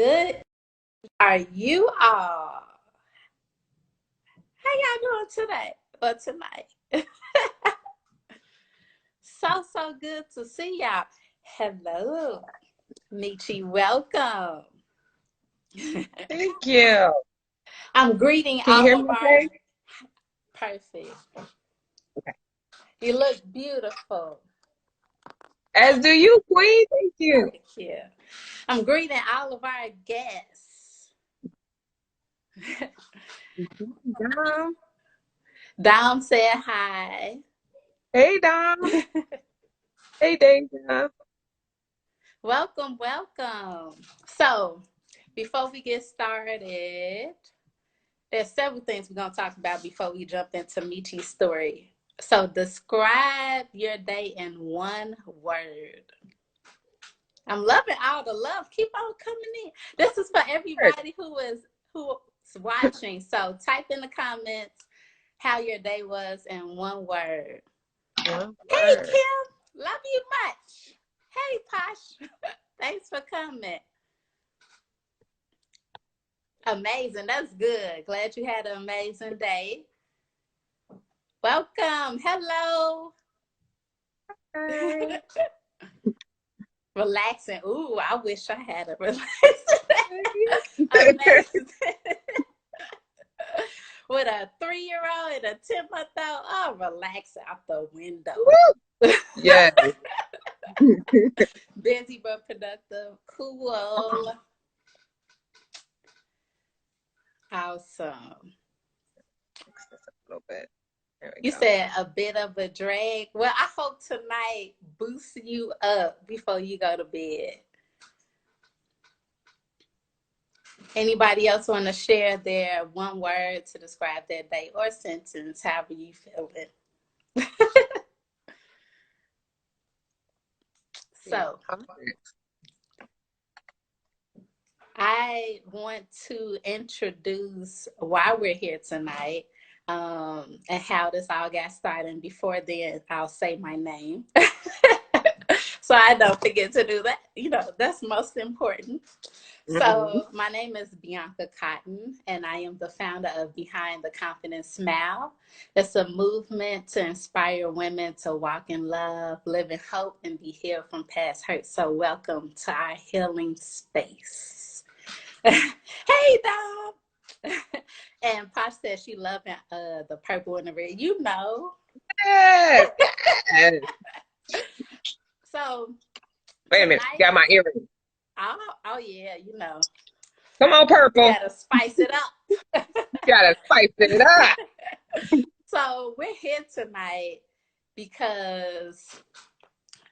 Good. Are you all? How y'all doing today or tonight? So good to see y'all. Hello, Michi. Welcome. Thank you. I'm greeting Can you all hear of me our okay? perfect. Okay. You look beautiful. As do you, Queen. Thank you. Thank you. I'm greeting all of our guests. Dom. Dom said hi. Hey, Dom. Hey, Deja. Welcome. So, before we get started, there's several things we're going to talk about before we jump into Michi's story. So, describe your day in one word. I'm loving all the love. Keep on coming in. This is for everybody who's watching. So, type in the comments how your day was in one word. One Hey, word. Kim. Love you much. Hey, Posh. Thanks for coming. Amazing. That's good. Glad you had an amazing day. Welcome. Hello. Hey. Relaxing. Ooh, I wish I had a relaxing day. Amazing. With a 3-year-old and a 10-month-old. Oh, relax out the window. Yes. Busy but productive. Cool. Awesome. Fix this up a little bit. There we You go. said a bit of a drag. Well, I hope tonight boosts you up before you go to bed. Anybody else want to share their one word to describe their day or sentence, however you feel it? So, I want to introduce why we're here tonight and how this all got started. And before then, I'll say my name. So I don't forget to do that. You know, that's most important. So my name is Bianca Cotton, and I am the founder of Behind the Confident Smile. It's a movement to inspire women to walk in love, live in hope, and be healed from past hurt. So welcome to our healing space. Hey, Dom. And Posh says she loving the purple and the red. You know. Yes. Yes. So Wait a minute. tonight, Got my earring. oh yeah, you know. Come on, You purple. gotta spice it up. Gotta spice it up. So we're here tonight because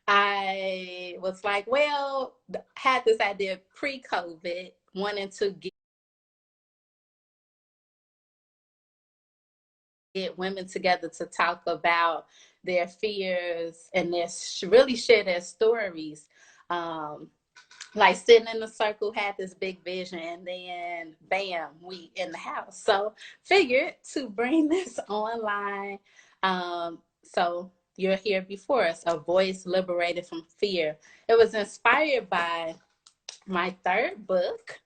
I was like, well, had this idea pre-COVID, wanting to get women together to talk about their fears and really share their stories. Like sitting in a circle, had this big vision, and then bam, we in the house. So figured to bring this online. So you're here before us, a voice liberated from fear. It was inspired by my third book.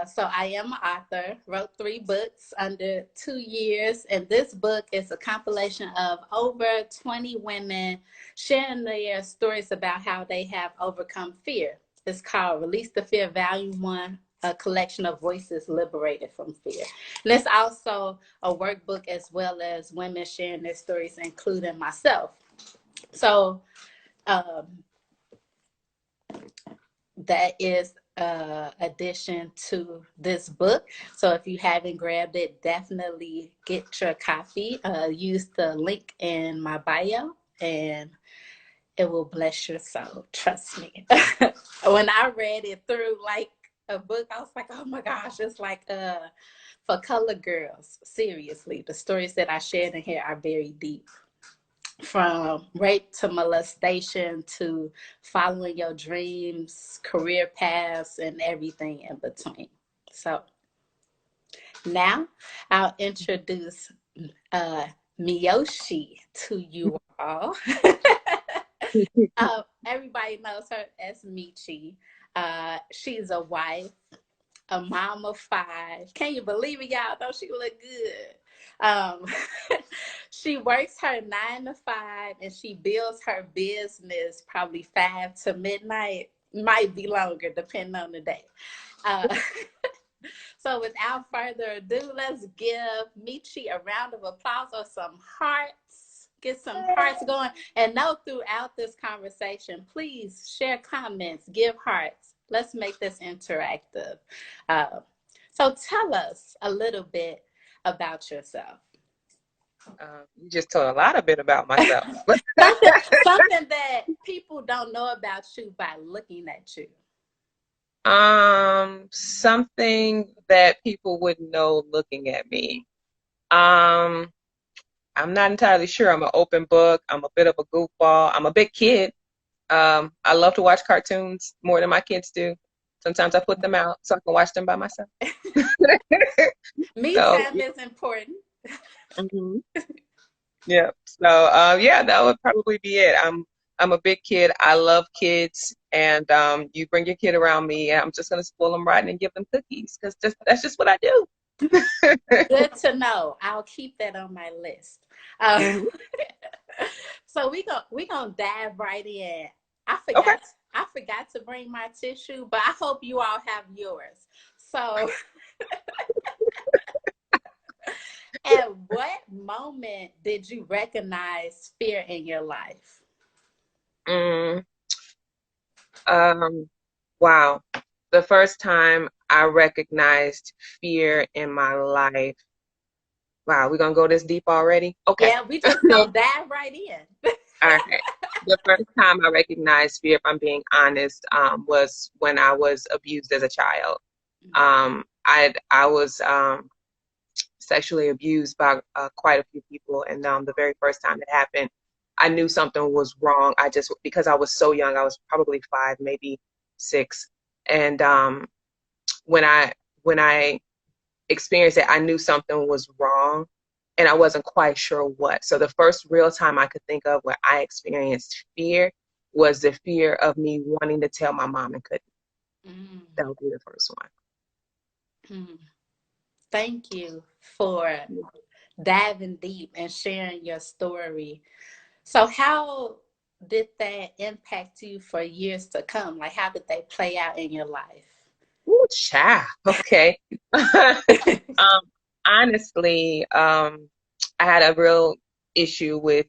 So I am an author, wrote 3 books under 2 years. And this book is a compilation of over 20 women sharing their stories about how they have overcome fear. It's called Release the Fear, Volume 1, a collection of voices liberated from fear. And it's also a workbook as well as women sharing their stories, including myself. So that is addition to this book. So if you haven't grabbed it, definitely get your copy. Use the link in my bio and it will bless your soul. Trust me. When I read it through like a book, I was like, oh my gosh, it's like for color girls. Seriously, the stories that I shared in here are very deep. From rape to molestation to following your dreams, career paths, and everything in between. So now I'll introduce Miyoshi to you all. Everybody knows her as Michi. She's a wife, a mom of five. Can you believe it, y'all? Don't she look good? Um, she works her 9 to 5 and she builds her business probably 5 to midnight. Might be longer, depending on the day. Uh, so without further ado, let's give Michi a round of applause or some hearts. Get some hearts going. And note throughout this conversation, please share comments, give hearts. Let's make this interactive. Uh, so tell us a little bit about yourself. You just told a lot of bit about myself. Something that people don't know about you by looking at you. Something that people wouldn't know looking at me. Um, I'm not entirely sure. I'm an open book. I'm a bit of a goofball. I'm a big kid. I love to watch cartoons more than my kids do. Sometimes I put them out so I can watch them by myself. Me So, time is important. mhm. Yeah. So, yeah, that would probably be it. I'm a big kid. I love kids, and you bring your kid around me, and I'm just gonna spoil them right and give them cookies because that's just what I do. Good to know. I'll keep that on my list. Mhm. So we gonna dive right in. I Okay. forgot I forgot to bring my tissue, but I hope you all have yours. So, at what moment did you recognize fear in your life? Mm, um, wow. The first time I recognized fear in my life. Wow, we're gonna go this deep already? Okay. Yeah, we just gonna dive right in. All right. The first time I recognized fear, if I'm being honest, was when I was abused as a child. I was sexually abused by quite a few people, and the very first time it happened, I knew something was wrong. I just because I was so young, I was probably 5, maybe 6, and when I when I experienced it, I knew something was wrong and I wasn't quite sure what. So the first real time I could think of where I experienced fear was the fear of me wanting to tell my mom and couldn't. Mm, That would be the first mm. Thank you for one. diving deep and sharing your story. So, how did that impact you for years to come? Like, how did they play out in your life? Ooh, child. Okay. Um, honestly, I had a real issue with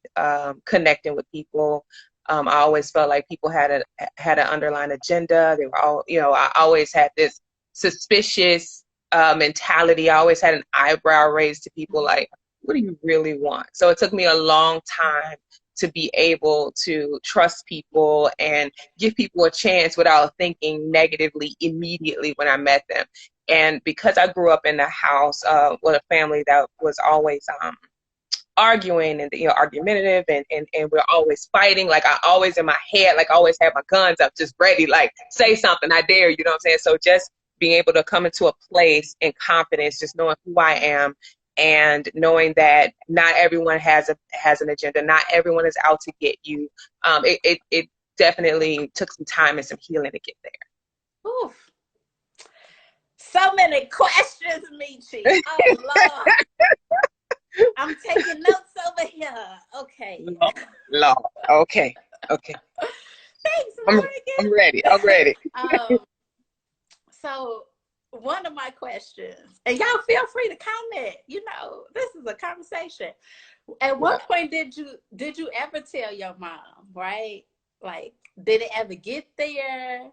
connecting with people. I always felt like people had an underlying agenda. They were all, I always had this suspicious mentality. I always had an eyebrow raised to people like, what do you really want? So it took me a long time to be able to trust people and give people a chance without thinking negatively immediately when I met them. And because I grew up in a house with a family that was always arguing and argumentative and we're always fighting, like I always in my head, like I always had my guns up just ready, like say something, I dare, you know what I'm saying? So just being able to come into a place in confidence, just knowing who I am and knowing that not everyone has an agenda, not everyone is out to get you. It definitely took some time and some healing to get there. Oof. So many questions, Michi. Oh, Lord. I'm taking notes over here. Okay. Lord, Lord. Okay. Okay. Thanks, I'm Morgan. I'm ready. I'm ready. So one of my questions, and y'all feel free to comment. This is a conversation. At Yeah. what point did you ever tell your mom, right? Like, did it ever get there?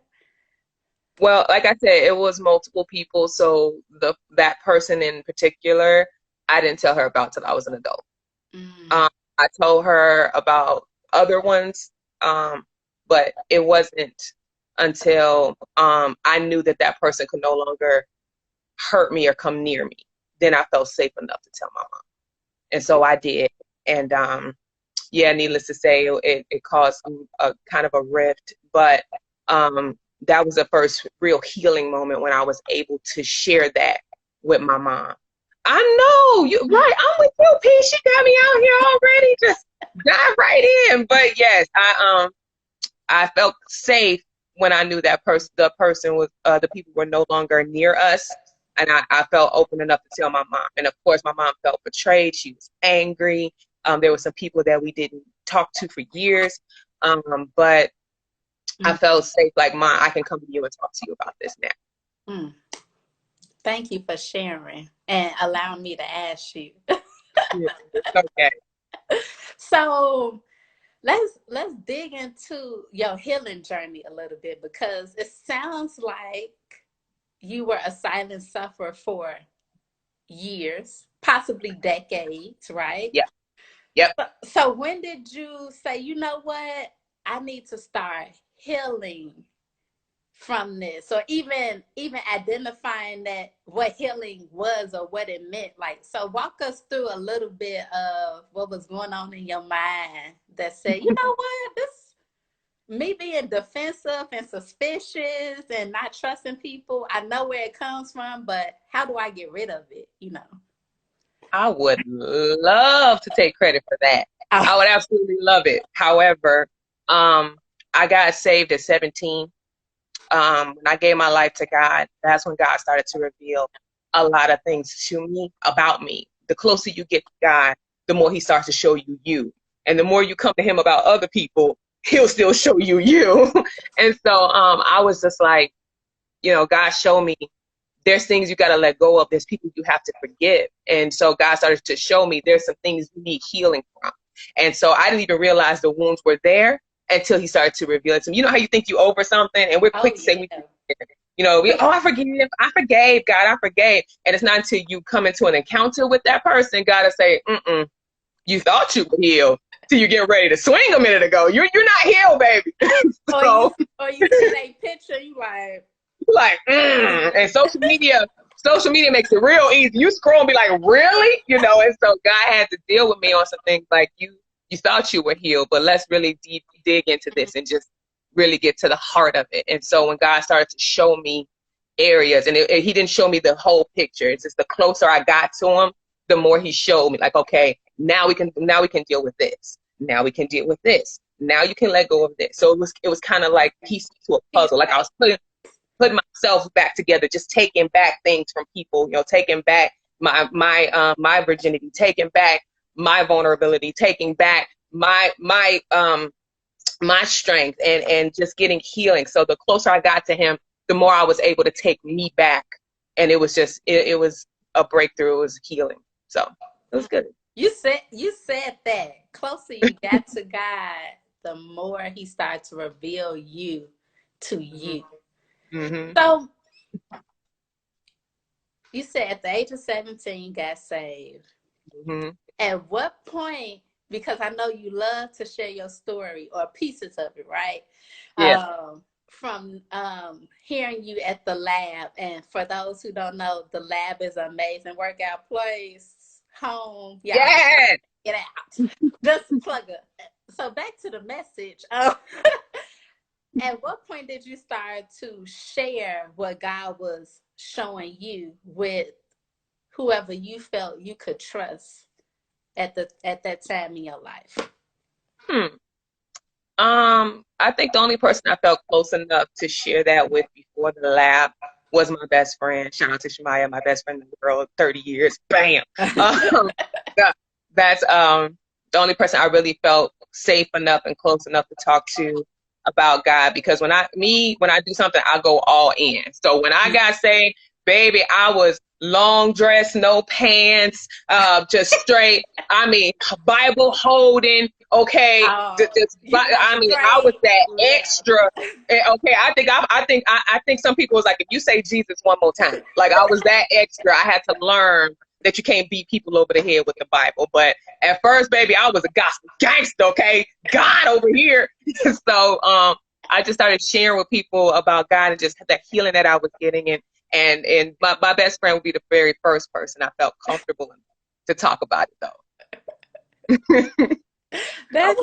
Well, like I said, it was multiple people. So that person in particular, I didn't tell her about till I was an adult. Mm, Um, I told her about other ones, but it wasn't until I knew that that person could no longer hurt me or come near me. Then I felt safe enough to tell my mom, and so I did. And yeah, needless to say, it caused a kind of a rift, but that was the first real healing moment when I was able to share that with my mom. I know you right. I'm with you, P. She got me out here already. Just dive right in. But yes, I felt safe when I knew that the person was, the people were no longer near us. And I felt open enough to tell my mom. And of course, my mom felt betrayed. She was angry. There were some people that we didn't talk to for years. But I Mm. felt safe, like, Mom, I can come to you and talk to you about this now. Mm. Thank you for sharing and allowing me to ask you. Yeah, it's okay. So let's dig into your healing journey a little bit, because it sounds like you were a silent sufferer for years, possibly decades, right? Yeah. Yep. So when did you say, you know what, I need to start healing from this, or even identifying that what healing was or what it meant? Like, so walk us through a little bit of what was going on in your mind that said, you know what, this me being defensive and suspicious and not trusting people, I know where it comes from, but how do I get rid of it, you know? I would love to take credit for that. Oh, I would absolutely love it. However, I got saved at 17. When I gave my life to God, that's when God started to reveal a lot of things to me about me. The closer you get to God, the more he starts to show you you. And the more you come to him about other people, he'll still show you you. And so I was just like, God showed me there's things you got to let go of. There's people you have to forgive. And so God started to show me there's some things you need healing from. And so I didn't even realize the wounds were there until he started to reveal it to me. You know how you think you over something and we're oh quick to say, yeah. I forgive, I forgave, God, I forgave. And it's not until you come into an encounter with that person, God will say, you thought you were healed till you get ready to swing a minute ago. You're not healed, baby. So, Or you see that picture, you like, and social media makes it real easy. You scroll and be like, really? And so God had to deal with me on some things like you thought you were healed, but let's really dig into this and just really get to the heart of it. And so when God started to show me areas, and he didn't show me the whole picture. It's just the closer I got to him, the more he showed me, like, okay, now we can deal with this. Now we can deal with this. Now you can let go of this. So it was kind of like pieces to a puzzle. Like I was putting myself back together, just taking back things from people, taking back my virginity, taking back my vulnerability, taking back my strength, and just getting healing. So the closer I got to him, the more I was able to take me back. And it was just, it was a breakthrough. It was healing. So it was good. You said that closer you got to God, the more he started to reveal you to you. Mm-hmm. So you said at the age of 17 you got saved. Mm-hmm. At what point, because I know you love to share your story or pieces of it, right? Yeah. From hearing you at the lab, and for those who don't know, the lab is an amazing workout place, home. Y'all Yeah. get out. Just plug it. So back to the message. At what point did you start to share what God was showing you with whoever you felt you could trust at that time in your life? I think the only person I felt close enough to share that with before the lab was my best friend. Shout out to Shemaya, my best friend in the world, 30 years. Bam. That's the only person I really felt safe enough and close enough to talk to about God, because when I do something, I go all in. So when I got saved, baby, I was long dress, no pants, just straight. I mean, Bible holding. Okay, I was that extra. Okay, I think some people was like, if you say Jesus one more time, like I was that extra. I had to learn that you can't beat people over the head with the Bible. But at first, baby, I was a gospel gangster. Okay, God over here. So I just started sharing with people about God and just that healing that I was getting, and my best friend would be the very first person I felt comfortable to talk about it though. That's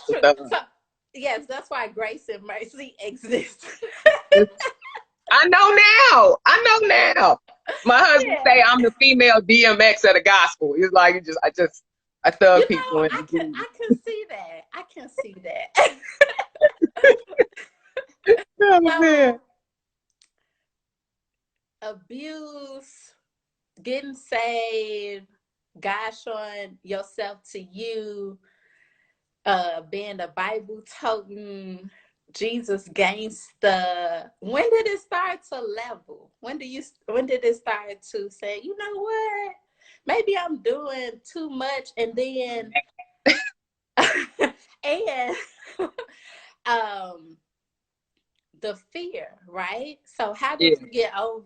true. So, yes, that's why grace and mercy exists. I know now. My husband say I'm the female DMX of the gospel. He's like, I thug people. I can see that. I can see that. Oh man. So abuse, getting saved, God showing yourself to you, being a Bible toting Jesus gangster. When did it start to level? When did it start to say, you know what? Maybe I'm doing too much, and then and um the fear, right? So how Yeah. did you get over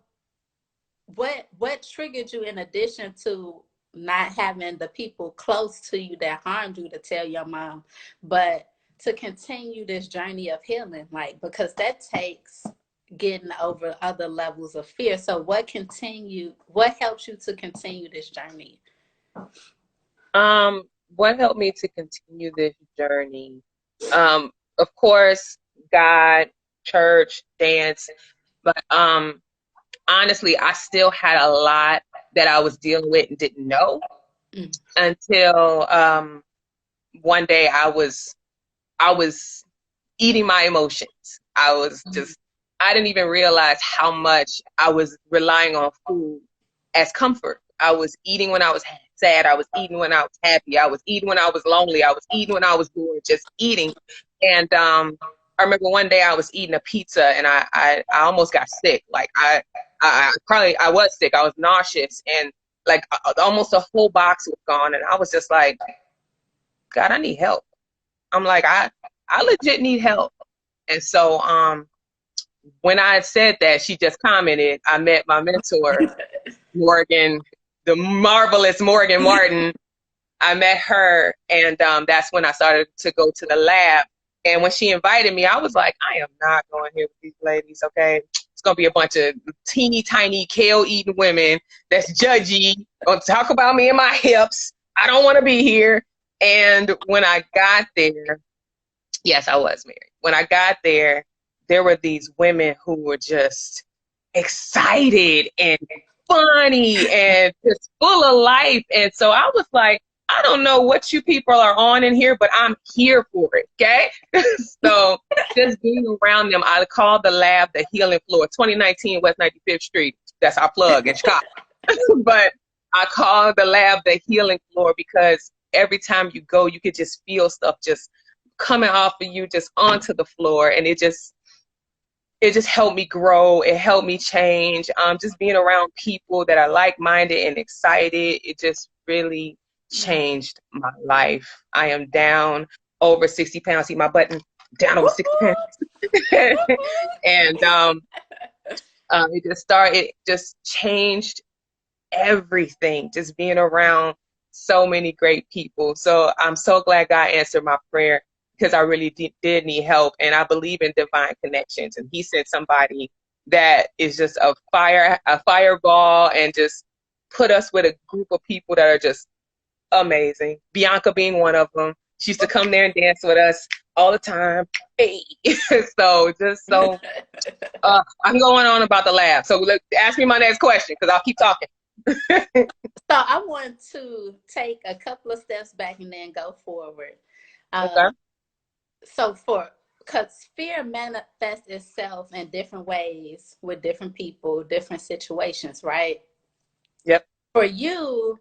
what triggered you in addition to not having the people close to you that harmed you to tell your mom, but to continue this journey of healing, like, because that takes getting over other levels of fear. So what helps you to continue this journey? Um, what helped me to continue this journey? Of course, God, church, dance, but honestly, I still had a lot that I was dealing with and didn't know Mm. until one day I was eating my emotions. I didn't even realize how much I was relying on food as comfort. I was eating when I was sad. I was eating when I was happy. I was eating when I was lonely. I was eating when I was bored, just eating. And I remember one day I was eating a pizza and I almost got sick. Like I was sick. I was nauseous and like almost a whole box was gone. And I was just like, God, I need help. I'm like, I legit need help. And so when I said that, she just commented, I met my mentor, Morgan, the marvelous Morgan Martin. I met her, and that's when I started to go to the lab. And when she invited me, I was like, I am not going here with these ladies, okay? It's going to be a bunch of teeny tiny kale eating women that's judgy, going to talk about me and my hips. I don't want to be here. And when I got there, yes, I was married. When I got there, there were these women who were just excited and funny and just full of life. And so I was like, I don't know what you people are on in here, but I'm here for it. Okay. So just being around them, I called the lab the Healing Floor, 2019 West 95th Street. That's our plug in Chicago. But I called the lab the Healing Floor because every time you go, you could just feel stuff just coming off of you just onto the floor, and it just helped me grow. It helped me change. Just being around people that are like-minded and excited, it just really changed my life. I am down over 60 pounds. See my button, down over 60 pounds. And it just changed everything, just being around so many great people. So I'm so glad God answered my prayer because I really did need help. And I believe in divine connections. And he sent somebody that is just a fireball, and just put us with a group of people that are just amazing. Bianca being one of them. She used to come there and dance with us all the time. Hey. I'm going on about the lab. So ask me my next question because I'll keep talking. So I want to take a couple of steps back and then go forward. Okay. Um, so for because fear manifests itself in different ways with different people, different situations, right? Yep. For you,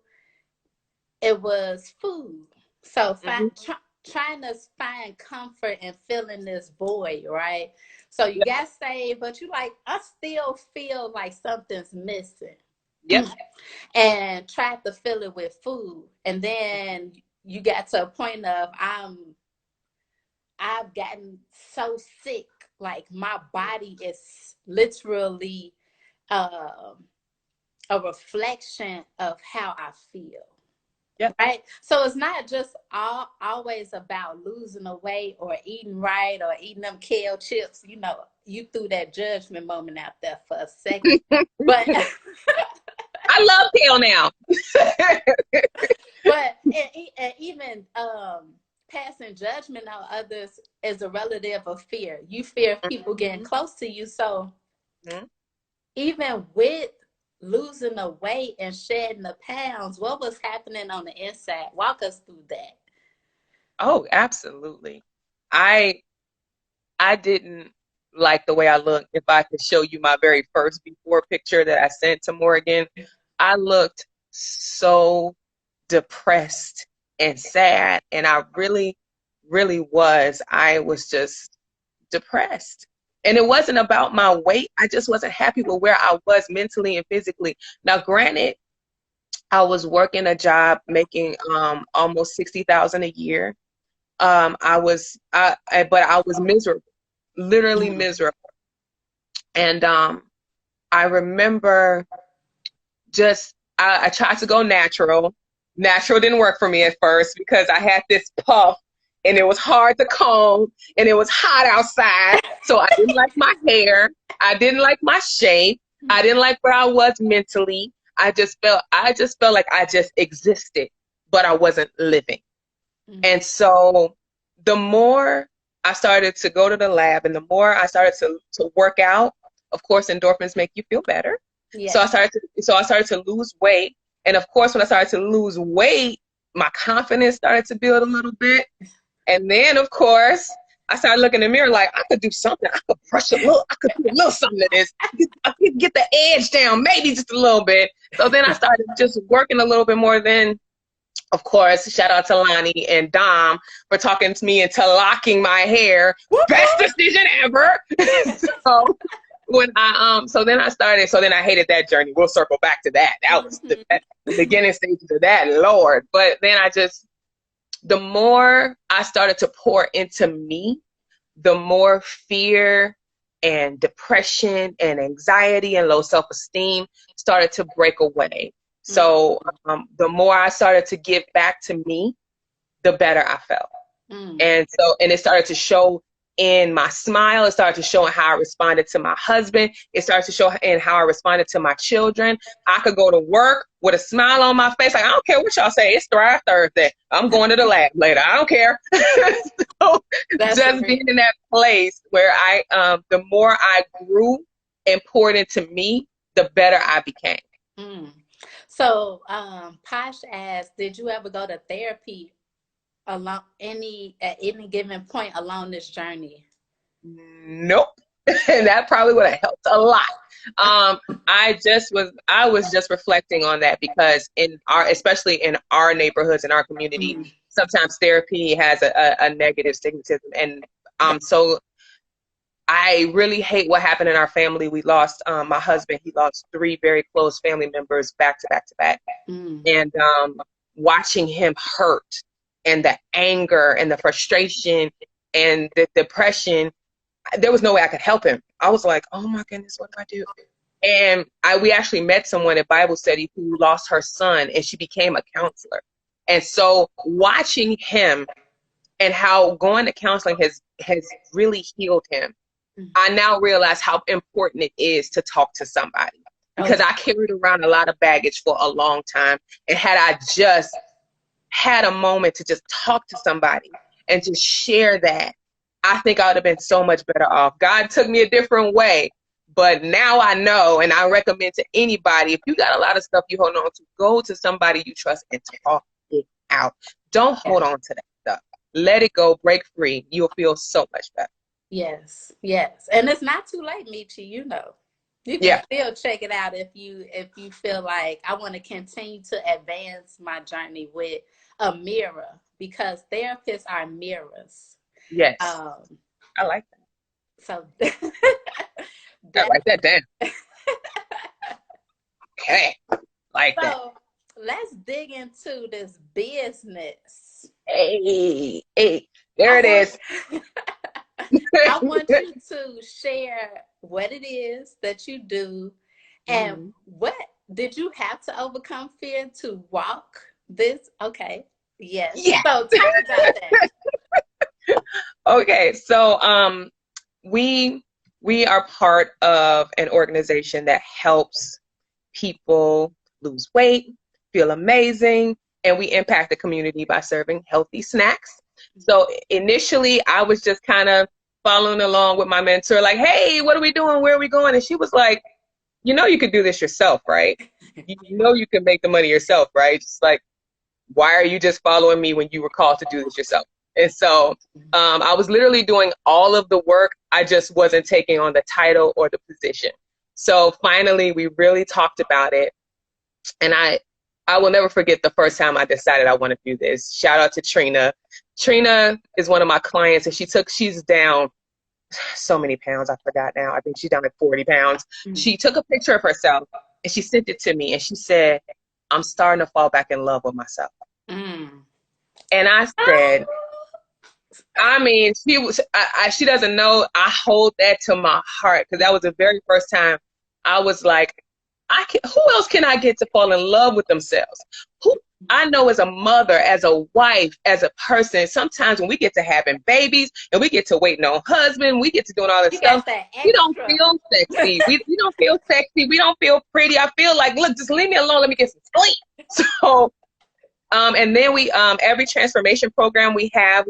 it was food. So Hmm. trying to find comfort and filling this void, right? So you Yep. got saved, but you like, I still feel like something's missing. Yep. And tried to fill it with food. And then you got to a point of I've gotten so sick, like my body is literally um a reflection of how I feel. Yep. Right. So it's not just always about losing the weight or eating right or eating them kale chips. You know, you threw that judgment moment out there for a second. But I love kale now. but and even passing judgment on others is a relative of fear. You fear people getting Mhm. close to you. So Mhm. even with losing the weight and shedding the pounds, what was happening on the inside? Walk us through that. Oh, absolutely. I I didn't. like the way I look. If I could show you my very first before picture that I sent to Morgan, I looked so depressed and sad. And I really, really was. I was just depressed. And it wasn't about my weight. I just wasn't happy with where I was mentally and physically. Now, granted, I was working a job making almost 60,000 a year. But I was miserable, literally Mm. miserable. And I remember just I tried to go natural. Natural didn't work for me at first because I had this puff and it was hard to comb and it was hot outside. So I didn't like my hair. I didn't like my shape. I didn't like where I was mentally. I just felt like I just existed, but I wasn't living. Mm. And so the more I started to go to the lab and the more I started to work out, of course, endorphins make you feel better. So I Yes. started to lose weight. And of course, when I started to lose weight, my confidence started to build a little bit. And then, of course, I started looking in the mirror like I could do something. I could brush a little. I could do a little something to this. I could get the edge down, maybe just a little bit. So then I started just working a little bit more. Then, of course, shout out to Lonnie and Dom for talking to me into locking my hair. Best decision ever. So when so then I hated that journey. We'll circle back to that. That was the beginning stages of that, Lord. But then the more I started to pour into me, the more fear and depression and anxiety and low self-esteem started to break away. So the more I started to give back to me, the better I felt. Mm. And it started to show in my smile. It started to show in how I responded to my husband. It started to show in how I responded to my children. I could go to work with a smile on my face. Like, I don't care what y'all say. It's Thrive Thursday. I'm going to the lab later. I don't care. So just being in that place where the more I grew and poured into me, the better I became. Mm. So, Posh asked, did you ever go to therapy along at any given point along this journey? Nope. And that probably would have helped a lot. I was just reflecting on that because especially in our neighborhoods, in our community, sometimes therapy has a negative stigmatism. And so I really hate what happened in our family. We lost my husband. He lost 3 very close family members back to back to back. And watching him hurt and the anger and the frustration and the depression, there was no way I could help him. I was like, oh my goodness, what do I do? And we actually met someone at Bible study who lost her son and she became a counselor. And so watching him and how going to counseling has really healed him, I now realize how important it is to talk to somebody, because I carried around a lot of baggage for a long time. And had I just had a moment to just talk to somebody and just share that, I think I would have been so much better off. God took me a different way, but now I know, and I recommend to anybody, if you got a lot of stuff you hold on to, go to somebody you trust and talk it out. Don't hold on to that stuff. Let it go, break free. You'll feel so much better. Yes, yes. And it's not too late, Michi, you know. You can still check it out if you feel like I want to continue to advance my journey with a mirror, because therapists are mirrors. Yes. I like that. So I write that down. Okay. Like that. So let's dig into this business. Hey, there it is. I want you to share what it is that you do, and what did you have to overcome fear to walk this? Okay. Yes. Yeah. So talk about that. Okay. So we are part of an organization that helps people lose weight, feel amazing, and we impact the community by serving healthy snacks. So initially I was just kind of following along with my mentor, like, hey, what are we doing? Where are we going? And she was like, you know, you could do this yourself, right? You know, you can make the money yourself, right? Just like, why are you just following me when you were called to do this yourself? And so I was literally doing all of the work. I just wasn't taking on the title or the position. So finally, we really talked about it. And I will never forget the first time I decided I want to do this. Shout out to Trina. Trina is one of my clients, and she's down so many pounds. I forgot now. I think she's down like 40 pounds. She took a picture of herself and she sent it to me, and she said, I'm starting to fall back in love with myself. Mm. And I said, I mean, she doesn't know I hold that to my heart, because that was the very first time I was like, who else can I get to fall in love with themselves? Who I know as a mother, as a wife, as a person, sometimes when we get to having babies and we get to waiting on husband, we get to doing all this stuff, we don't feel sexy. We don't feel sexy. We don't feel pretty. I feel like, look, just leave me alone. Let me get some sleep. So, and then we, every transformation program we have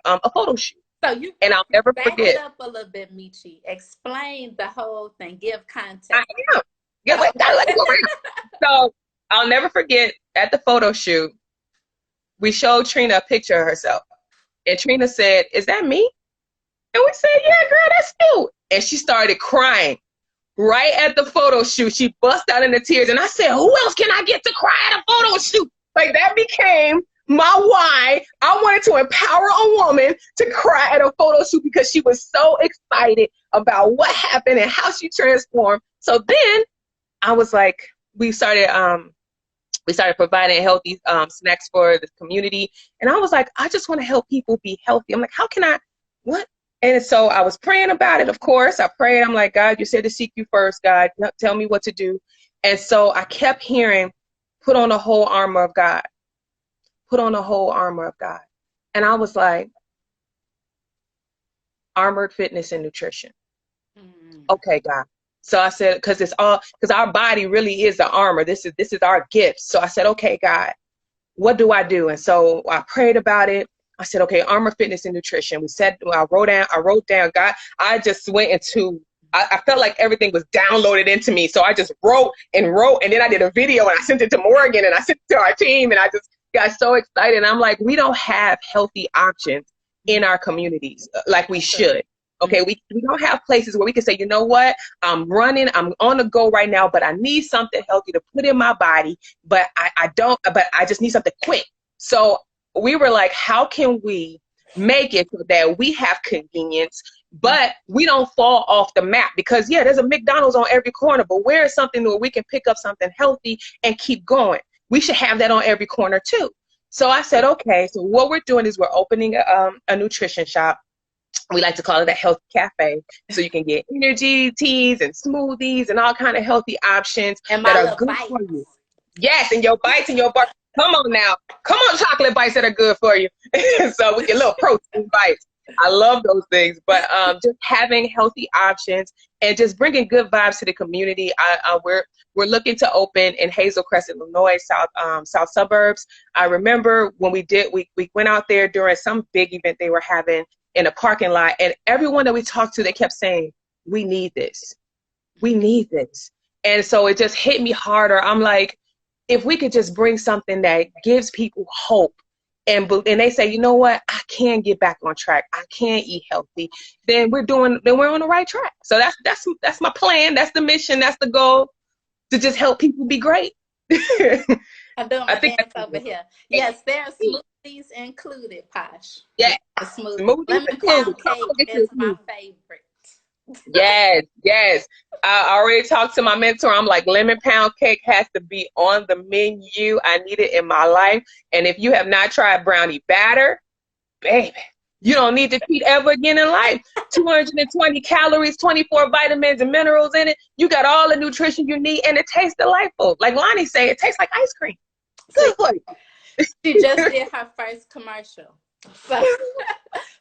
a photo shoot. So you and I'll never back forget. it up a little bit, Michi. Explain the whole thing. Give context. I am. Gotta let it go around. So I'll never forget, at the photo shoot, we showed Trina a picture of herself. And Trina said, "Is that me?" And we said, "Yeah, girl, that's you." And she started crying. Right at the photo shoot, she bust out into tears. And I said, who else can I get to cry at a photo shoot? Like, that became my why. I wanted to empower a woman to cry at a photo shoot, because she was so excited about what happened and how she transformed. So then I was like, we started providing healthy snacks for the community. And I was like, I just want to help people be healthy. I'm like, how can I, what? And so I was praying about it, of course. I prayed. I'm like, God, you said to seek you first, God. Tell me what to do. And so I kept hearing, put on the whole armor of God. Put on the whole armor of God. And I was like, armored fitness and nutrition. Okay, God. So I said, because our body really is the armor. This is our gift. So I said, okay, God, what do I do? And so I prayed about it. I said, okay, armor, fitness, and nutrition. I wrote down, God, I just went into, I felt like everything was downloaded into me. So I just wrote, and then I did a video, and I sent it to Morgan, and I sent it to our team, and I just got so excited. And I'm like, we don't have healthy options in our communities like we should. Okay, we don't have places where we can say, you know what, I'm on the go right now, but I need something healthy to put in my body, but I just need something quick. So we were like, how can we make it so that we have convenience, but we don't fall off the map? Because yeah, there's a McDonald's on every corner, but where is something where we can pick up something healthy and keep going? We should have that on every corner too. So I said, okay, so what we're doing is we're opening a nutrition shop. We like to call it a healthy cafe. So you can get energy teas and smoothies and all kind of healthy options and that are good for you. Yes, and your bites and your bar. Come on now. Come on, chocolate bites that are good for you. So we get little protein bites. I love those things. But just having healthy options and just bringing good vibes to the community. We're looking to open in Hazel Crest, Illinois, south suburbs. I remember when we went out there during some big event they were having in a parking lot, and everyone that we talked to, they kept saying, we need this. We need this. And so it just hit me harder. I'm like, if we could just bring something that gives people hope, and they say, you know what, I can get back on track, I can eat healthy, then we're on the right track. So that's my plan. That's the mission. That's the goal, to just help people be great. I'm doing my dance over here. Yes, there are smoothies included, Posh. Yeah, smoothies. Lemon pound cake is my favorite. Yes. I already talked to my mentor. I'm like, lemon pound cake has to be on the menu. I need it in my life. And if you have not tried brownie batter, baby, you don't need to eat ever again in life. 220 calories, 24 vitamins and minerals in it. You got all the nutrition you need, and it tastes delightful. Like Lonnie said, it tastes like ice cream. Good for you. She just did her first commercial.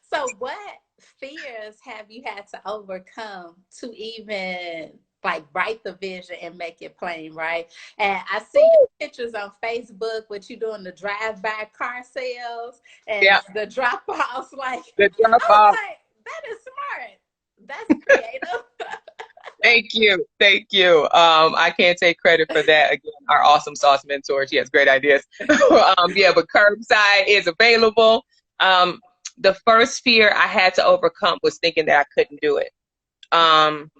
So what fears have you had to overcome to even like write the vision and make it plain, right? And I see your pictures on Facebook with you doing the drive-by car sales and the drop-offs. Like, the drop-off. Like, that is smart. That's creative. Thank you. I can't take credit for that. Again, our awesome sauce mentor, she has great ideas. But curbside is available. the first fear I had to overcome was thinking that I couldn't do it. Um,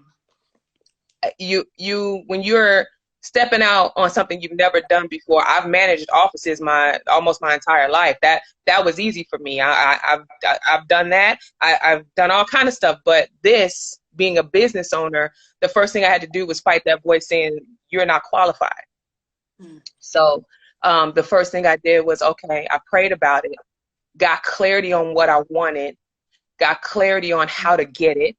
when you're stepping out on something you've never done before. I've managed offices almost my entire life. That was easy for me. I've done that. I've done all kind of stuff. But this, being a business owner, the first thing I had to do was fight that voice saying you're not qualified. So the first thing I did was, okay, I prayed about it, got clarity on what I wanted, got clarity on how to get it.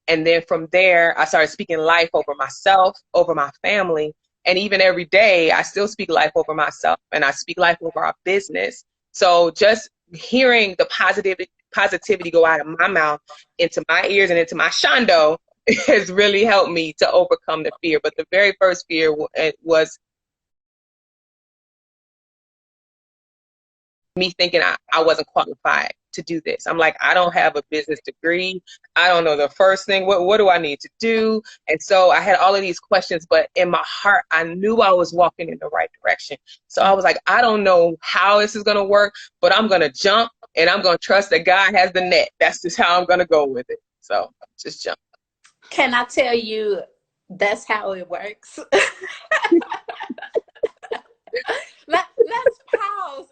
And then from there, I started speaking life over myself, over my family. And even every day, I still speak life over myself, and I speak life over our business. So just hearing the positivity go out of my mouth into my ears and into my shondo has really helped me to overcome the fear. But the very first fear was me thinking I wasn't qualified to do this. I'm like, I don't have a business degree. I don't know the first thing. What do I need to do? And so I had all of these questions, but in my heart, I knew I was walking in the right direction. So I was like, I don't know how this is going to work, but I'm going to jump, and I'm going to trust that God has the net. That's just how I'm going to go with it. So just jump. Can I tell you, that's how it works? Let's pause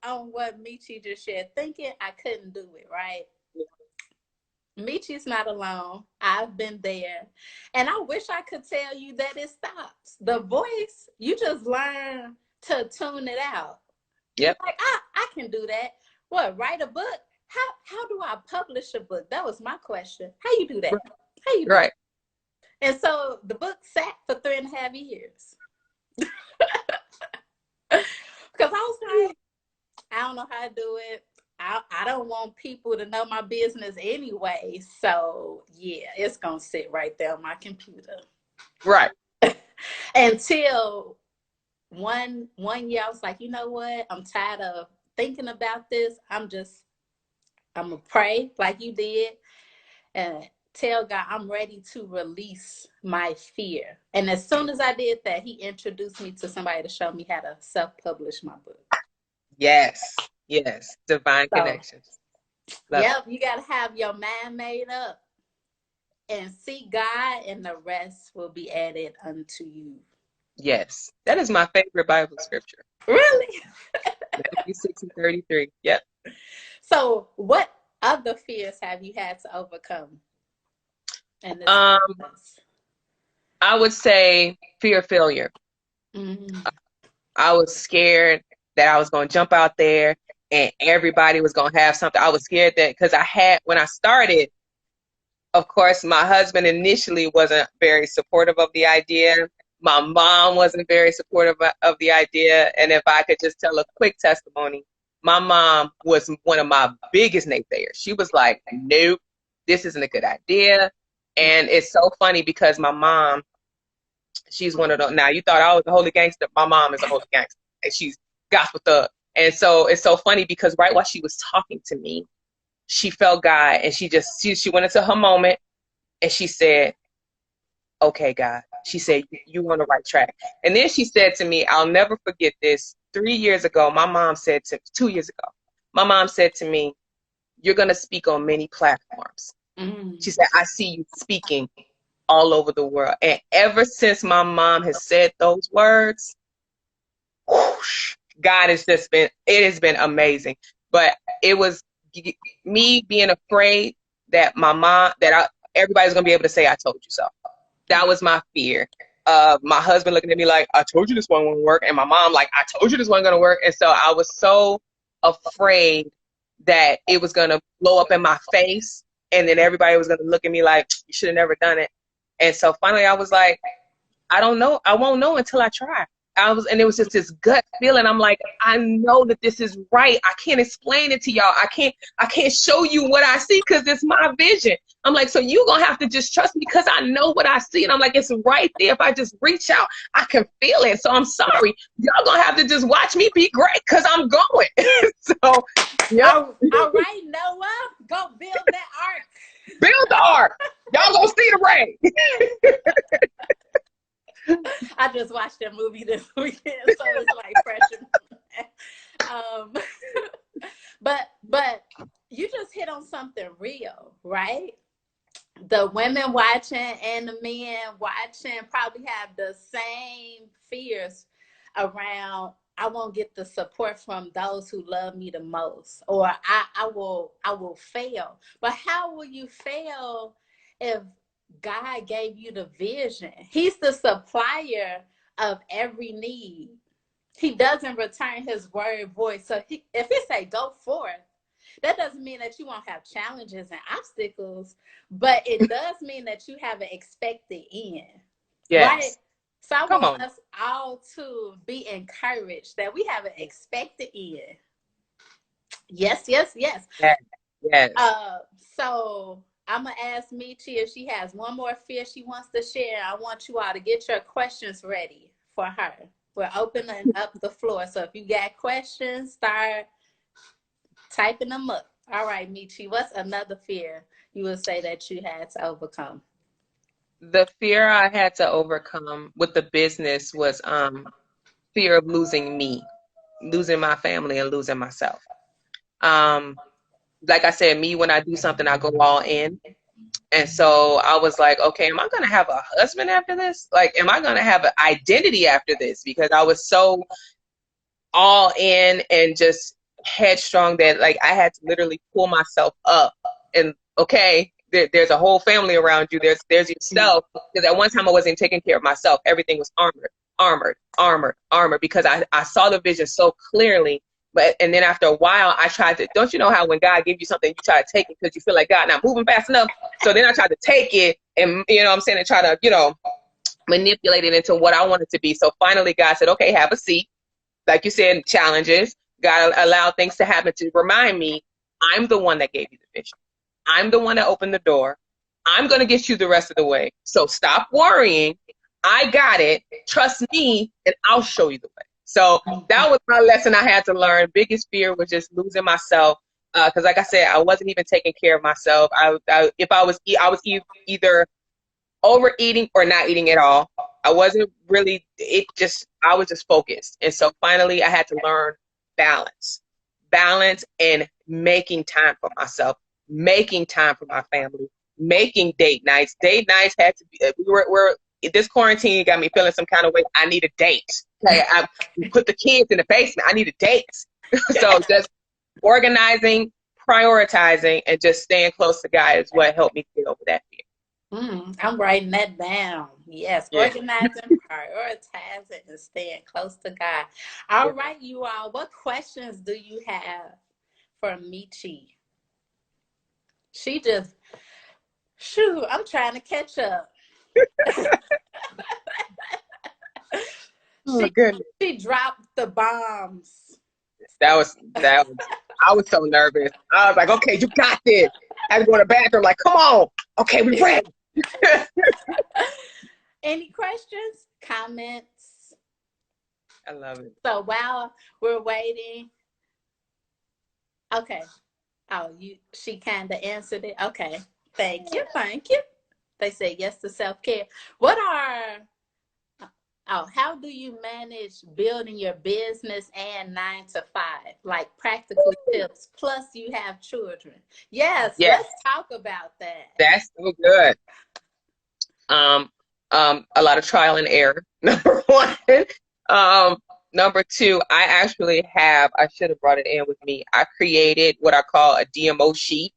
on what Michi just shared. Thinking I couldn't do it, right? Michi's not alone. I've been there. And I wish I could tell you that it stops. The voice, you just learn to tune it out. Yep. Like, I can do that. What, write a book? How do I publish a book? That was my question. How you do that? How you do right. That? And so the book sat for 3.5 years. Because I was like, I don't know how to do it. I don't want people to know my business anyway. So yeah, it's gonna sit right there on my computer. Right. Until one year I was like, you know what? I'm tired of thinking about this. I'm gonna pray like you did and tell God I'm ready to release my fear. And as soon as I did that, he introduced me to somebody to show me how to self-publish my book. Yes. Yes. Divine connections. Yep, you got to have your mind made up and seek God, and the rest will be added unto you. Yes. That is my favorite Bible scripture. Really? Matthew 6:33. Yep. So what other fears have you had to overcome in this process? I would say fear of failure. Mm-hmm. I was scared that I was going to jump out there and everybody was going to have something. I was scared that because when I started, of course, my husband initially wasn't very supportive of the idea. My mom wasn't very supportive of the idea. And if I could just tell a quick testimony, my mom was one of my biggest naysayers. She was like, nope, this isn't a good idea. And it's so funny because my mom, she's one of those. Now, you thought I was a holy gangster. My mom is a holy gangster, and she's gospel thug. And so it's so funny because right while she was talking to me, she felt God, and she went into her moment, and she said, okay, God. She said, you on the right track. And then she said to me, I'll never forget this. 3 years ago, 2 years ago, my mom said to me, you're going to speak on many platforms. Mm-hmm. She said, I see you speaking all over the world. And ever since my mom has said those words, whoosh, God has it has been amazing. But it was me being afraid that everybody's going to be able to say, I told you so. That was my fear. My husband looking at me like, I told you this one won't work. And my mom like, I told you this one going to work. And so I was so afraid that it was going to blow up in my face. And then everybody was going to look at me like, you should have never done it. And so finally I was like, I don't know. I won't know until I try. And it was just this gut feeling. I'm like, I know that this is right. I can't explain it to y'all. I can't show you what I see because it's my vision. I'm like, so you're going to have to just trust me because I know what I see. And I'm like, it's right there. If I just reach out, I can feel it. So I'm sorry. Y'all going to have to just watch me be great because I'm going. So, yeah. All right, Noah, go build that ark. Build the ark. Y'all going to see the rain. I just watched that movie this weekend, so it's like fresh. But you just hit on something real, right? The women watching and the men watching probably have the same fears around, I won't get the support from those who love me the most, or I will fail. But how will you fail if God gave you the vision? He's the supplier of every need. He doesn't return his word void. So if he say go forth, that doesn't mean that you won't have challenges and obstacles, but it does mean that you have an expected end, right? Yes. So I Come want on. us all to be encouraged that we have an expected end. Yes, yes, yes. Yes. Yes. Uh, so I'm gonna ask Michi if she has one more fear she wants to share. I want you all to get your questions ready for her. We're opening up the floor. So if you got questions, start typing them up. All right, Michi, what's another fear you would say that you had to overcome? The fear I had to overcome with the business was fear of losing me, losing my family, and losing myself. Um, like I said, me, when I do something, I go all in. And so I was like, okay, am I going to have a husband after this? Like, am I going to have an identity after this? Because I was so all in and just headstrong that like I had to literally pull myself up and okay, there's a whole family around you. There's yourself. Because at one time I wasn't taking care of myself. Everything was armored because I saw the vision so clearly. But and then after a while I tried to, don't you know how when God gives you something you try to take it because you feel like God not moving fast enough. So then I tried to take it and you know what I'm saying, and try to, manipulate it into what I wanted to be. So finally God said, okay, have a seat, like you said, challenges. God allowed things to happen to remind me, I'm the one that gave you the vision. I'm the one that opened the door. I'm going to get you the rest of the way. So stop worrying. I got it. Trust me, and I'll show you the way. So that was my lesson I had to learn. Biggest fear was just losing myself. Because like I said, I wasn't even taking care of myself. If I was, I was either overeating or not eating at all. I wasn't really, I was just focused. And so finally I had to learn balance, balance and making time for myself, making time for my family, making date nights. Date nights had to be, we're this quarantine got me feeling some kind of way. I need a date. Okay. I put the kids in the basement. I need a date. So just organizing, prioritizing, and just staying close to God is what helped me get over that fear. I'm writing that down. Yes, Yeah. organizing, prioritizing, and staying close to God. All Yeah. right, you all. What questions do you have for Michi? She just, shoot, I'm trying to catch up. Oh she goodness. she dropped the bombs. That was I was so nervous. I was like, okay, you got this. I had to go to the bathroom, like, come on. Okay, we ready. Any questions, comments? I love it. So while we're waiting, okay. Oh, she kind of answered it. Okay. Thank you. Thank you. They say yes to self-care. What are how do you manage building your business and 9 to 5? Like practical tips. Plus you have children. Yes, Yes, let's talk about that. that's so good. Um, a lot of trial and error. Number one. Um, Number two, I should have brought it in with me. I created what I call a DMO sheet.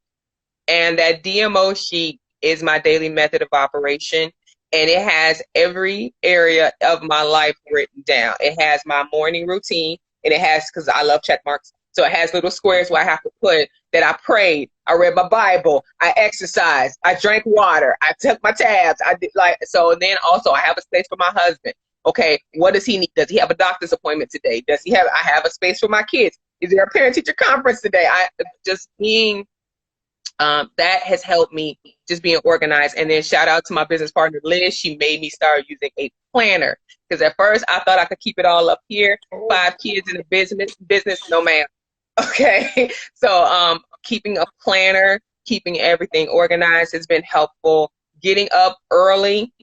And that DMO sheet is my daily method of operation. And it has every area of my life written down. It has my morning routine, and it has, because I love check marks. So it has little squares where I have to put that I prayed, I read my Bible, I exercised, I drank water, I took my tabs. I did like so. And then also I have a space for my husband. Okay, what does he need? Does he have a doctor's appointment today? I have a space for my kids? Is there a parent teacher conference today? I just being that has helped me just being organized. And then shout out to my business partner, Liz. She made me start using a planner because at first I thought I could keep it all up here. 5 kids in a business, no ma'am. Okay. So keeping a planner, keeping everything organized has been helpful. Getting up early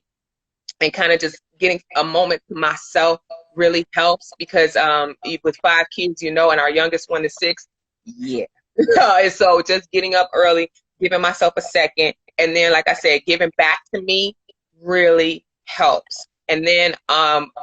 and kind of just getting a moment to myself really helps because with 5 kids, and our youngest one is 6. Yeah. And so just getting up early, giving myself a second, and then, like I said, giving back to me really helps. And then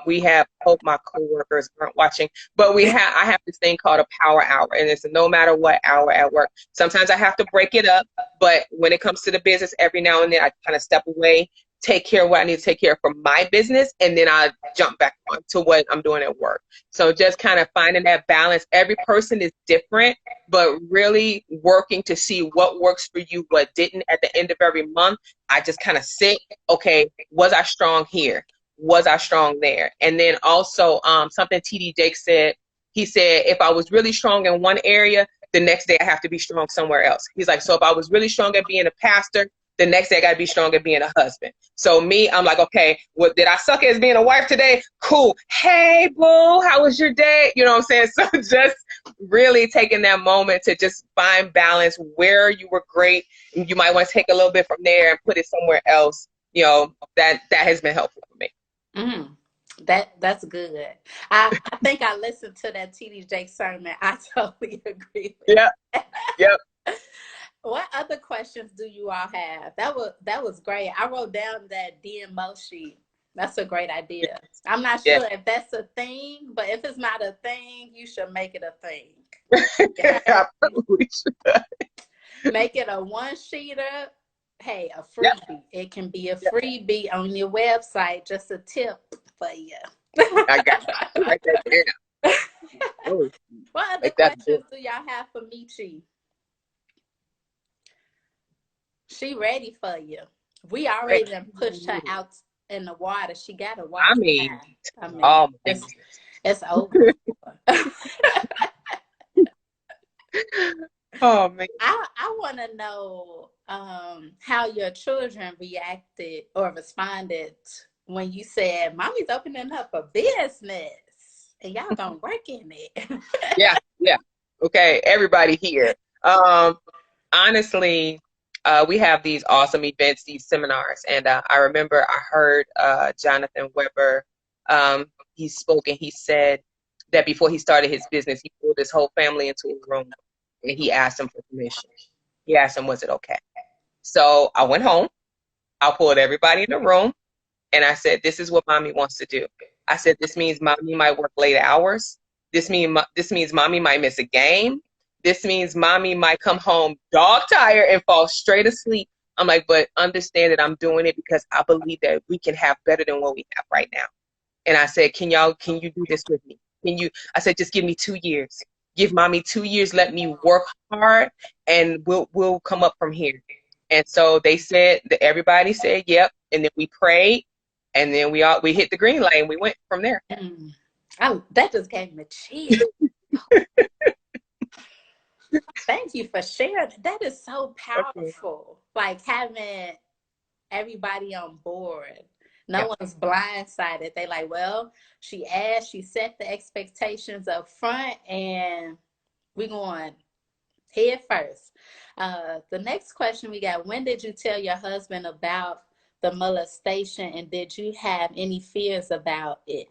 we have, hope my coworkers aren't watching, but I have this thing called a power hour, and it's a no matter what hour at work. Sometimes I have to break it up, but when it comes to the business, every now and then I kind of step away, take care of what I need to take care of for my business, and then I jump back on to what I'm doing at work. So just kind of finding that balance. Every person is different, but really working to see what works for you, what didn't. At the end of every month, I just kind of sit, okay, was I strong here? Was I strong there? And then also something TD Jake said, he said, if I was really strong in one area, the next day I have to be strong somewhere else. He's like, so if I was really strong at being a pastor, the next day I got to be strong at being a husband. So me, I'm like, okay, what did I suck as being a wife today? Cool. Hey, boo, how was your day? You know what I'm saying? So just really taking that moment to just find balance where you were great. You might want to take a little bit from there and put it somewhere else. You know, that has been helpful for me. Mm, that's good. I think I listened to that TD Jake sermon. I totally agree with Yeah. that. Yep. What other questions do you all have? That was great. I wrote down that Miyoshi. That's a great idea. I'm not Yeah. sure if that's a thing, but if it's not a thing, you should make it a thing. I probably should. Make it a one-sheeter. Hey, a Yep. freebie. It can be a Yep. freebie on your website. Just a tip for you. I got to write that down. Oh, What other like that. questions do y'all have for Michi? She ready for you. We already done pushed her out in the water. She got to watch I mean, now. I mean, oh my it's over. Oh man. I want to know how your children reacted or responded when you said, "Mommy's opening up a business and y'all gonna work in it." Yeah, yeah. Okay, everybody here. Honestly, we have these awesome events, these seminars, and I remember I heard Jonathan Weber. He spoke and he said that before he started his business, he pulled his whole family into a room and he asked them for permission. He asked them, was it okay? So I went home. I pulled everybody in the room and I said, this is what mommy wants to do. I said, this means mommy might work late hours. This means mommy might miss a game. This means mommy might come home dog tired and fall straight asleep. I'm like, but understand that I'm doing it because I believe that we can have better than what we have right now. And I said, can you do this with me? I said, just give me 2 years. Give mommy 2 years. Let me work hard and we'll come up from here. And so they said that everybody said, yep. And then we prayed and then we hit the green light and we went from there. That just gave me chill. Thank you for sharing. That is so powerful. Like having everybody on board. No one's blindsided. They like, well, she asked, she set the expectations up front, and we're going head first. The next question we got, when did you tell your husband about the molestation, and did you have any fears about it?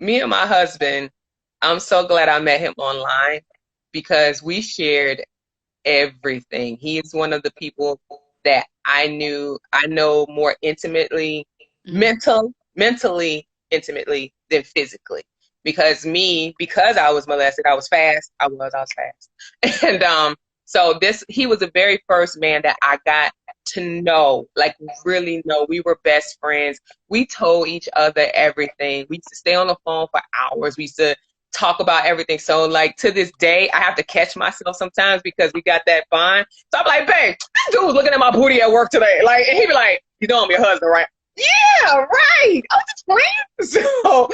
Me and my husband, I'm so glad I met him online because we shared everything. He is one of the people that I know more intimately, mentally intimately than physically. Because I was molested, I was fast. I was fast. And so he was the very first man that I got to know, like really know. We were best friends. We told each other everything. We used to stay on the phone for hours. We used to talk about everything. So like to this day, I have to catch myself sometimes because we got that bond. So I'm like, babe, this dude was looking at my booty at work today. Like, and he'd be like, you know I'm your husband, right? Yeah, right. I was just playing.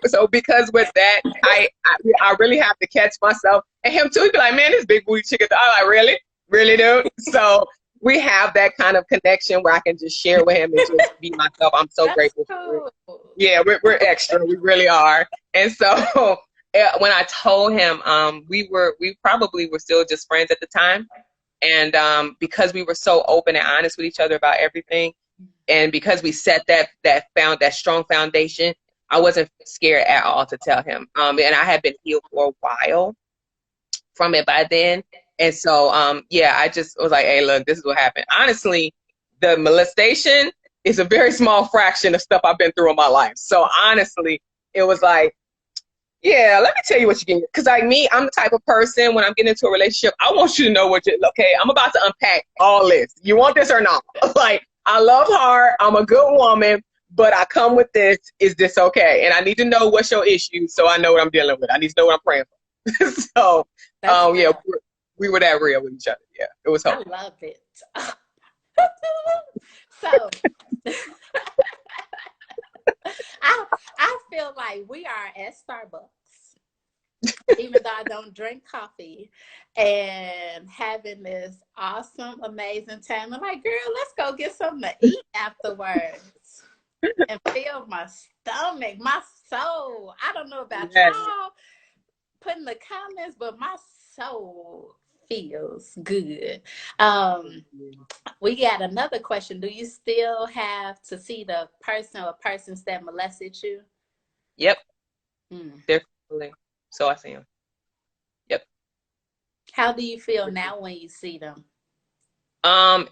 So because with that, I really have to catch myself. And him too, he'd be like, man, this big booty chicken. I'm like, really? Really, dude? So we have that kind of connection where I can just share with him and just be myself. I'm so grateful for it. Yeah, we're extra. We really are. And so when I told him, we probably were still just friends at the time. And because we were so open and honest with each other about everything, and because we set that strong foundation, I wasn't scared at all to tell him. And I had been healed for a while. from it by then. And so, yeah, I just was like, hey, look, this is what happened. Honestly, the molestation is a very small fraction of stuff I've been through in my life. So honestly, it was like, yeah, let me tell you what you're getting. Because like me, I'm the type of person, when I'm getting into a relationship, I want you to know what you're, okay, I'm about to unpack all this. You want this or not? Like, I love hard. I'm a good woman, but I come with this. Is this okay? And I need to know what's your issue so I know what I'm dealing with. I need to know what I'm praying for. So, yeah, we were that real with each other. Yeah, it was helpful. I love it. So, I feel like we are at Starbucks, even though I don't drink coffee, and having this awesome, amazing time. I'm like, girl, let's go get something to eat afterwards and fill my stomach, my soul. I don't know about y'all putting the comments, but my soul feels good. We got another question. Do you still have to see the person or persons that molested you? Yep. Definitely. So I see them. Yep. How do you feel now when you see them?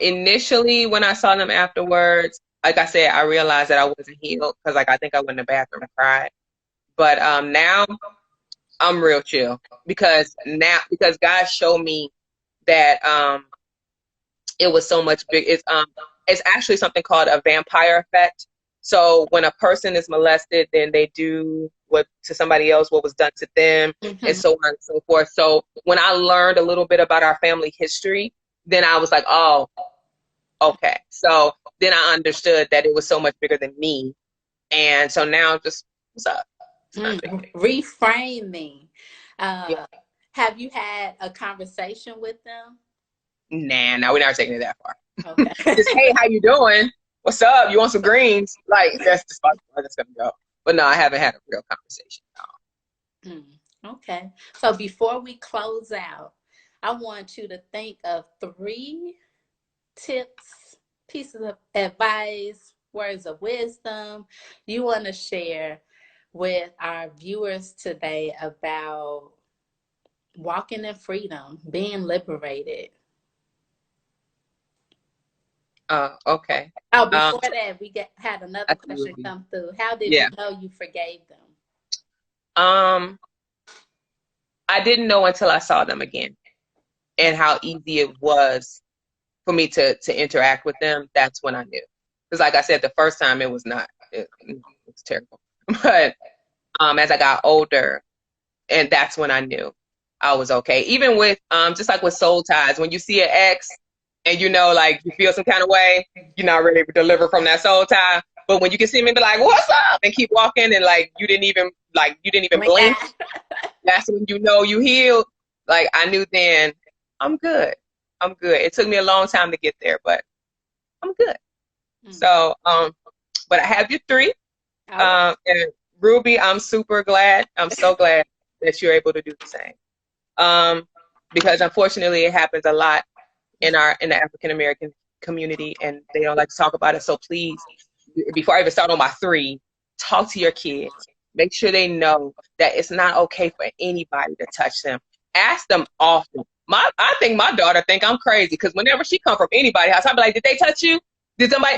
Initially, when I saw them afterwards, like I said, I realized that I wasn't healed because, like, I think I went in the bathroom and cried. But now I'm real chill because God showed me that it was so much big. It's actually something called a vampire effect. So when a person is molested, then they do what to somebody else what was done to them, and so on and so forth. So when I learned a little bit about our family history, then I was like, oh, okay. So then I understood that it was so much bigger than me. And so now just, what's up? Reframing. Have you had a conversation with them? Nah, we're not taking it that far. Okay. Just, hey, how you doing? What's up? You want some greens? Like, that's just where that's going to go. But no, I haven't had a real conversation. No. Okay. So before we close out, I want you to think of 3 tips, pieces of advice, words of wisdom you want to share with our viewers today about walking in freedom, being liberated. Okay. Oh, before that, we had another absolutely. question come through. How did you know you forgave them? I didn't know until I saw them again and how easy it was for me to interact with them. That's when I knew. Because like I said, the first time it was not. It was terrible. But as I got older, and that's when I knew I was okay. Even with just like with soul ties, when you see an ex and you know, like you feel some kind of way, you're not ready to deliver from that soul tie. But when you can see me and be like, "What's up?" and keep walking, and like you didn't even blink, that's when you know you healed. Like I knew then, I'm good. I'm good. It took me a long time to get there, but I'm good. So, but I have you 3. And Ruby, I'm super glad. I'm so glad that you're able to do the same. Because unfortunately it happens a lot in the African American community and they don't like to talk about it. So please, before I even start on my 3, talk to your kids. Make sure they know that it's not okay for anybody to touch them. Ask them often. I think my daughter think I'm crazy because whenever she come from anybody's house, I'll be like, did they touch you? Did somebody?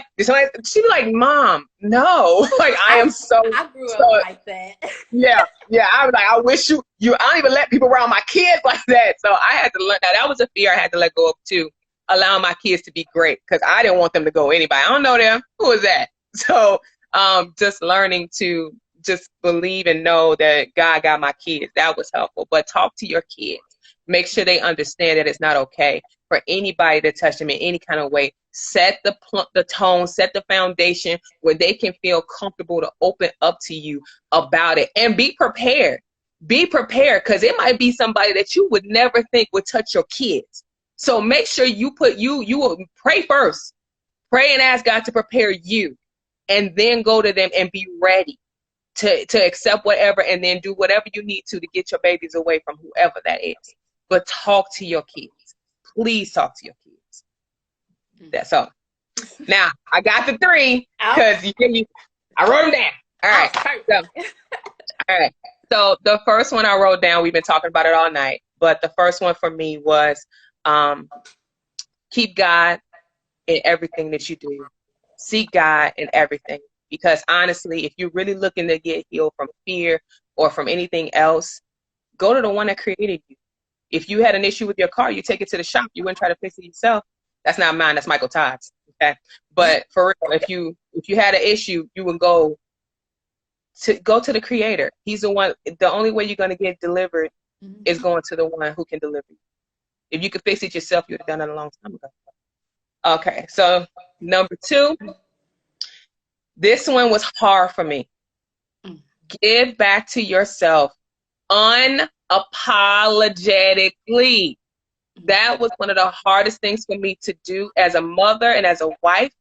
She be like, Mom, no. Like I grew up like that. Yeah. I was like, I wish you. I don't even let people around my kids like that. So I had to learn that. That was a fear I had to let go of too. Allowing my kids to be great because I didn't want them to go anybody. I don't know them. Who is that? So just learning to just believe and know that God got my kids. That was helpful. But talk to your kids. Make sure they understand that it's not okay for anybody to touch them in any kind of way. Set the tone, set the foundation where they can feel comfortable to open up to you about it. And be prepared. Be prepared because it might be somebody that you would never think would touch your kids. So make sure you will pray first. Pray and ask God to prepare you. And then go to them and be ready to accept whatever and then do whatever you need to get your babies away from whoever that is. But talk to your kids. Please talk to your kids. That's all. Now, I got the 3 because I wrote them down. All right. All right. So the first one I wrote down, we've been talking about it all night, But the first one for me was um, keep God in everything that you do. Seek God in everything. Because honestly, if you're really looking to get healed from fear or from anything else, go to the one that created you. If you had an issue with your car, you take it to the shop. You wouldn't try to fix it yourself. That's not mine. That's Michael Todd's. Okay. But for real, if you had an issue, you would go to the creator. He's the one. The only way you're going to get delivered is going to the one who can deliver you. If you could fix it yourself, you would have done it a long time ago. Okay. So number 2, this one was hard for me. Give back to yourself unapologetically. That was one of the hardest things for me to do as a mother and as a wife.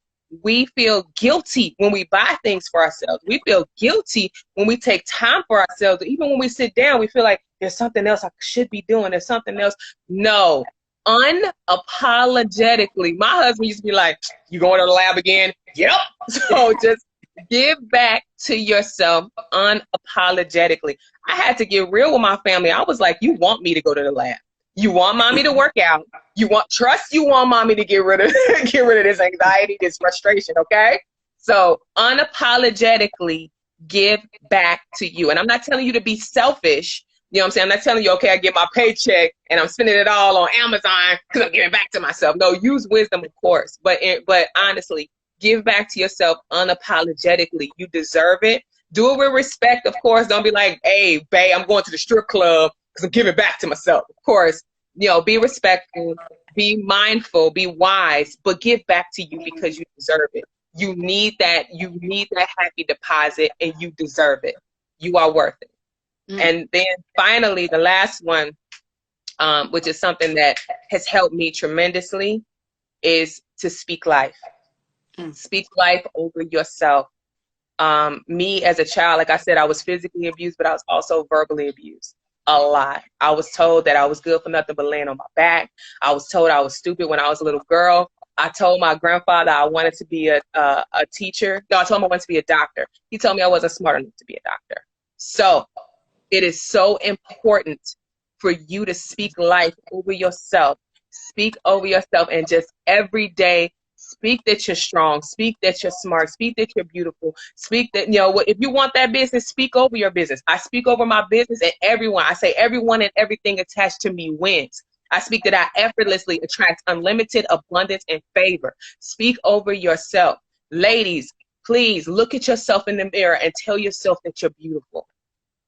We feel guilty when we buy things for ourselves. We feel guilty when we take time for ourselves. Even when we sit down, we feel like there's something else I should be doing. There's something else. No, unapologetically. My husband used to be like, you going to the lab again? Yep. So just give back to yourself unapologetically. I had to get real with my family. I was like, you want me to go to the lab. You want mommy to work out. You want mommy to get rid of this anxiety, this frustration, okay? So unapologetically give back to you. And I'm not telling you to be selfish. You know what I'm saying? I'm not telling you, okay, I get my paycheck and I'm spending it all on Amazon because I'm giving back to myself. No, use wisdom, of course. But honestly, give back to yourself unapologetically. You deserve it. Do it with respect, of course. Don't be like, hey, babe, I'm going to the strip club because I'm giving back to myself. Of course, be respectful, be mindful, be wise, but give back to you because you deserve it. You need that happy deposit and you deserve it. You are worth it. And then finally, the last one, which is something that has helped me tremendously, is to speak life. Speak life over yourself. Me as a child, like I said, I was physically abused, but I was also verbally abused a lot. I was told that I was good for nothing but laying on my back. I was told I was stupid when I was a little girl. I told my grandfather I wanted to be a teacher. No, I told him I wanted to be a doctor. He told me I wasn't smart enough to be a doctor. So it is so important for you to speak life over yourself. Speak over yourself and just every day speak that you're strong, speak that you're smart, speak that you're beautiful, speak that, if you want that business, speak over your business. I speak over my business and everyone. I say everyone and everything attached to me wins. I speak that I effortlessly attract unlimited abundance and favor. Speak over yourself. Ladies, please look at yourself in the mirror and tell yourself that you're beautiful.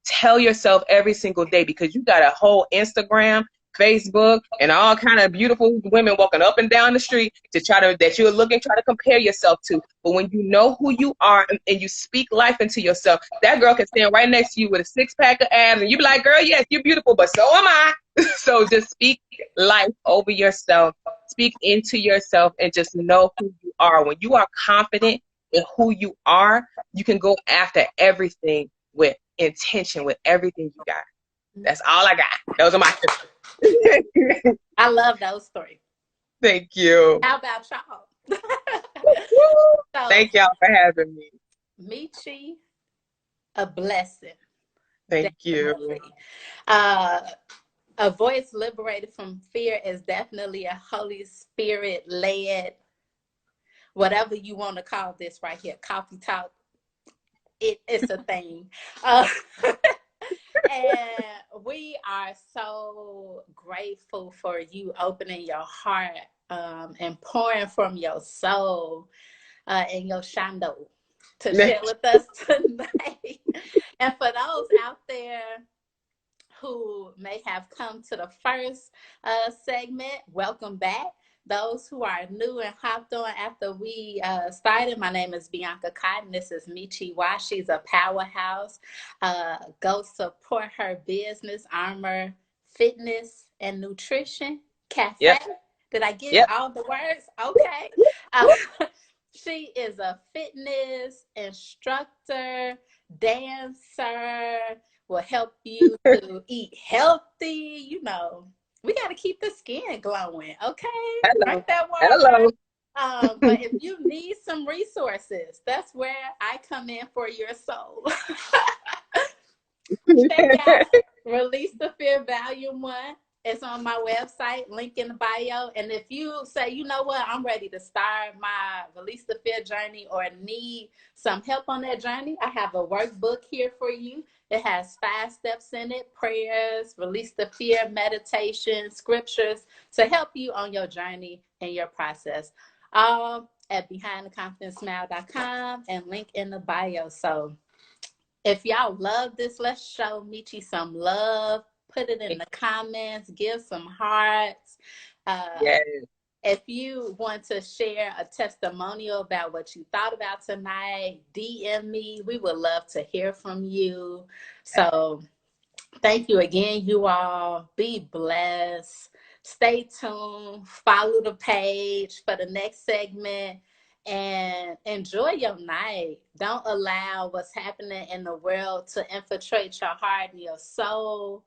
Tell yourself every single day, because you got a whole Instagram, Facebook, and all kind of beautiful women walking up and down the street that you're looking, try to compare yourself to. But when you know who you are and you speak life into yourself, that girl can stand right next to you with a 6-pack of abs and you be like, girl, yes, you're beautiful, but so am I. So just speak life over yourself, speak into yourself, and just know who you are. When you are confident in who you are, you can go after everything with intention, with everything you got. That's all I got. Those are my I love those 3. Thank you. How about y'all? Thank y'all for having me. Michi, a blessing. Thank Definitely. you. A voice liberated from fear is definitely a Holy Spirit led, whatever you want to call this right here, coffee talk. It's a thing. And we are so grateful for you opening your heart and pouring from your soul and your shando to share with us tonight. And for those out there who may have come to the first segment, welcome back. Those who are new and hopped on after we started, my name is Bianca Cotton. This is Michi. She's a powerhouse. Go support her business, Armor Fitness and Nutrition Cafe. Yep. Did I get all the words? Okay. She is a fitness instructor, dancer, will help you to eat healthy, we got to keep the skin glowing, okay? Hello. Drink that water. Hello. But if you need some resources, that's where I come in for your soul. Check out Release the Fear Volume 1. It's on my website, link in the bio. And if you say, you know what, I'm ready to start my Release the Fear journey or need some help on that journey, I have a workbook here for you. It has 5 steps in it: prayers, release the fear, meditation, scriptures to help you on your journey and your process. At behindtheconfidentsmile.com and link in the bio. So if y'all love this, let's show Michi some love. Put it in the comments, give some hearts. Yes. If you want to share a testimonial about what you thought about tonight, DM me. We would love to hear from you. So thank you again, you all. Be blessed. Stay tuned. Follow the page for the next segment and enjoy your night. Don't allow what's happening in the world to infiltrate your heart and your soul.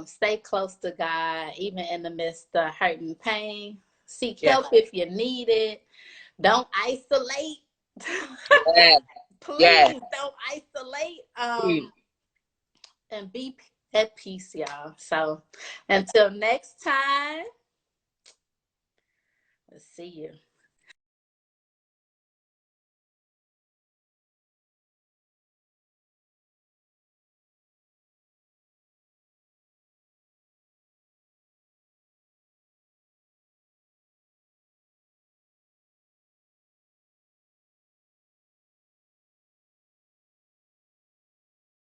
Stay close to God, even in the midst of hurt and pain. Seek Yes. help if you need it. Don't isolate. Yes. Yes. Please don't isolate. Please. And be at peace, y'all. So until next time, let's see you.